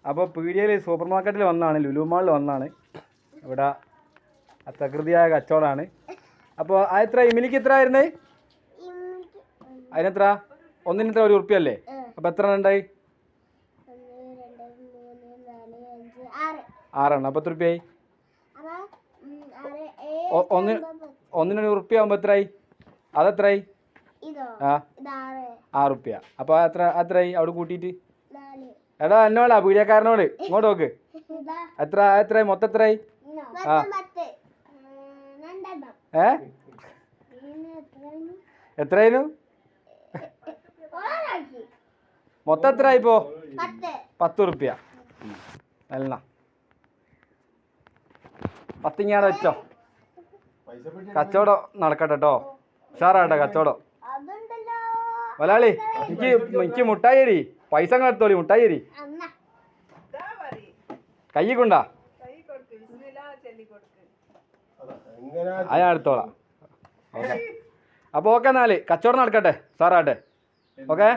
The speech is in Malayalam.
അപ്പോൾ പീടികയിൽ സൂപ്പർ മാർക്കറ്റിൽ വന്നാണ്, ലുലു മാളിൽ വന്നാണ്. ഇവിടെ തകൃതിയായ കച്ചവടമാണ്. അപ്പോൾ അതെത്ര ഇമിലിക്ക് എത്ര ആയിരുന്നേ? അതിനെത്ര? ഒന്നിനെത്ര ₹1 അല്ലേ? അപ്പോൾ എത്ര ഉണ്ടായി? 6 അപ്പോൾ എത്ര രൂപയായി? ഒന്നിന് ₹1 ആകുമ്പോൾ എത്രയായി? അതെത്രയായി? ആ ₹6. അപ്പോൾ എത്രയായി അവിടെ കൂട്ടിയിട്ട്? എടാ എന്നോടാ പീഡിയക്കാരനോട് ഇങ്ങോട്ട് നോക്ക്. എത്രയായി മൊത്തം? എത്രയായി? ആ എത്രയായിരുന്നു മൊത്തം? എത്രയായിപ്പോ? ₹10. അല്ല 10 ഇങ്ങാടെ വെച്ചോ. കച്ചവടം നടക്കട്ടെ കേട്ടോ, ഉഷാറാട്ടെ കച്ചവടം. മലയാളി എനിക്ക് മുട്ടായി തരി, പൈസ അങ്ങ് എടുത്തോളി. മുട്ടായി തരി കൈ കൊണ്ടാ, ഞാൻ എടുത്തോളാം. ഓക്കെ അപ്പോൾ ഓക്കെ, എന്നാൽ കച്ചവടം നടക്കട്ടെ, ഉഷാറാട്ടെ. ഓക്കെ.